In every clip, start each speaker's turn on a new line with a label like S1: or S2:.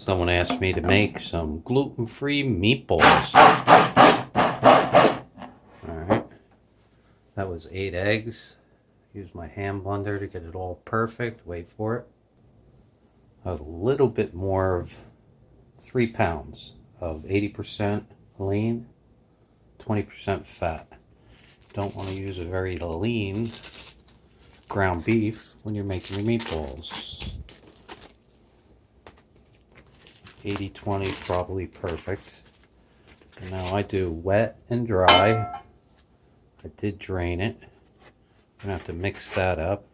S1: Someone asked me to make some gluten-free meatballs. Alright, that was 8 eggs. Use my hand blender to get it all perfect. Wait for it. A little bit more of 3 pounds of 80% lean, 20% fat. Don't want to use a very lean ground beef when you're making your meatballs. 80-20 is probably perfect. And now I do wet and dry. I did drain it. I'm going to have to mix that up.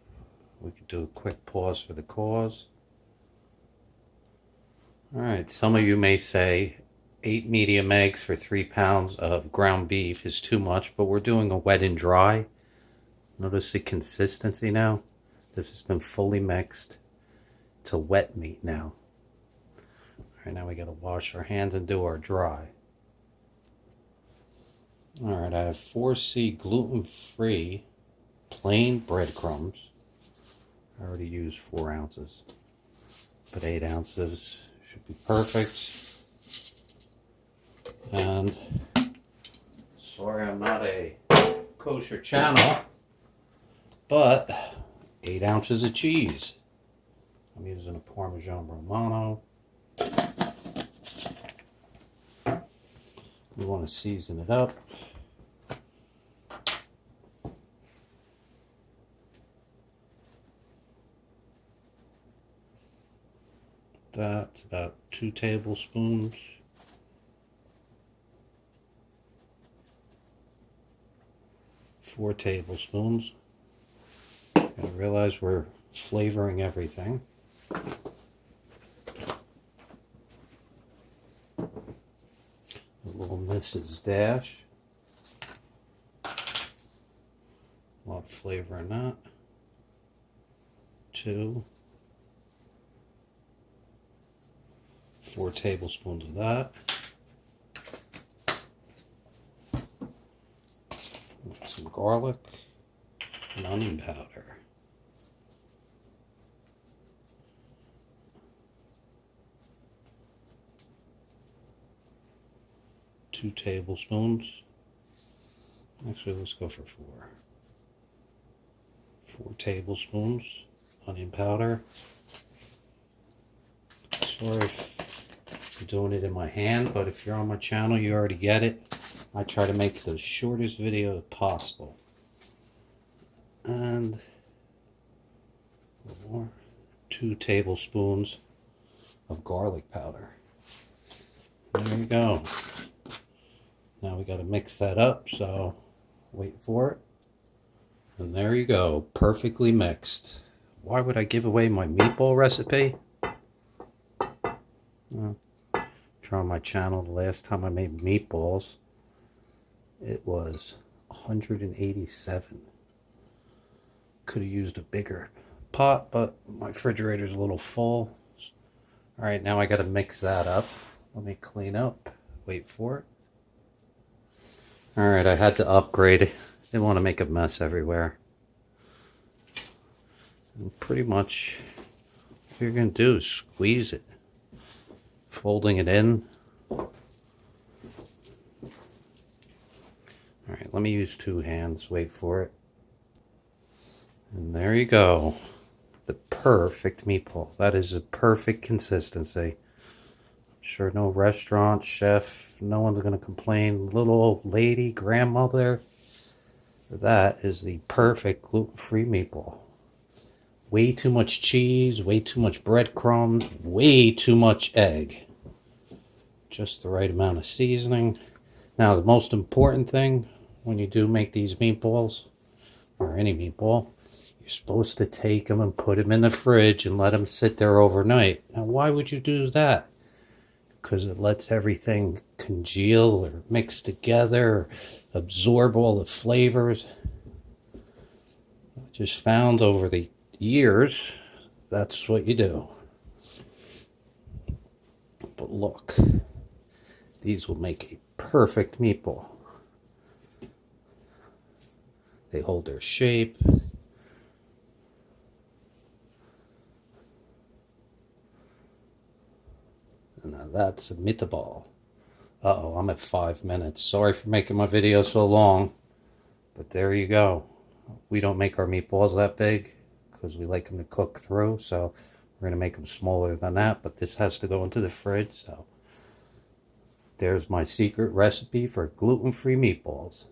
S1: We could do a quick pause for the cause. Alright, some of you may say 8 medium eggs for 3 pounds of ground beef is too much, but we're doing a wet and dry. Notice the consistency now? This has been fully mixed. It's a wet meat now. Alright, now we gotta wash our hands and do our dry. Alright, I have 4C gluten-free plain breadcrumbs. I already used 4 ounces, but 8 ounces should be perfect. And sorry I'm not a kosher channel, but 8 ounces of cheese. I'm using a Parmesan Romano. We want to season it up. That's about 2 tablespoons. Four tablespoons. I realize we're flavoring everything. A little Mrs. Dash. A lot of flavor in that. 2. 4 tablespoons of that. Some garlic and onion powder. Two tablespoons. Actually, let's go for 4. 4 tablespoons onion powder. Sorry if I'm doing it in my hand, but if you're on my channel, you already get it. I try to make the shortest video possible. And a little more. 2 tablespoons of garlic powder. There you go. Now we got to mix that up, so wait for it. And there you go, perfectly mixed. Why would I give away my meatball recipe? Well, if you're on my channel, the last time I made meatballs, it was 187. Could have used a bigger pot, but my refrigerator's a little full. All right, now I got to mix that up. Let me clean up. Wait for it. All right, I had to upgrade. Didn't want to make a mess everywhere. And pretty much what you're going to do is squeeze it. Folding it in. Alright, let me use 2 hands. Wait for it. And there you go. The perfect meatball. That is a perfect consistency. I'm sure no restaurant, chef, no one's going to complain. Little old lady, grandmother. That is the perfect gluten-free meatball. Way too much cheese, way too much breadcrumbs, way too much egg. Just the right amount of seasoning. Now, the most important thing when you do make these meatballs, or any meatball, you're supposed to take them and put them in the fridge and let them sit there overnight. Now, why would you do that? Because it lets everything congeal or mix together, or absorb all the flavors. I just found over the years, that's what you do. But look, these will make a perfect meatball. They hold their shape. And now that's a meatball. Uh-oh, I'm at 5 minutes. Sorry for making my video so long, but there you go. We don't make our meatballs that big because we like them to cook through, so we're going to make them smaller than that, but this has to go into the fridge, so there's my secret recipe for gluten-free meatballs.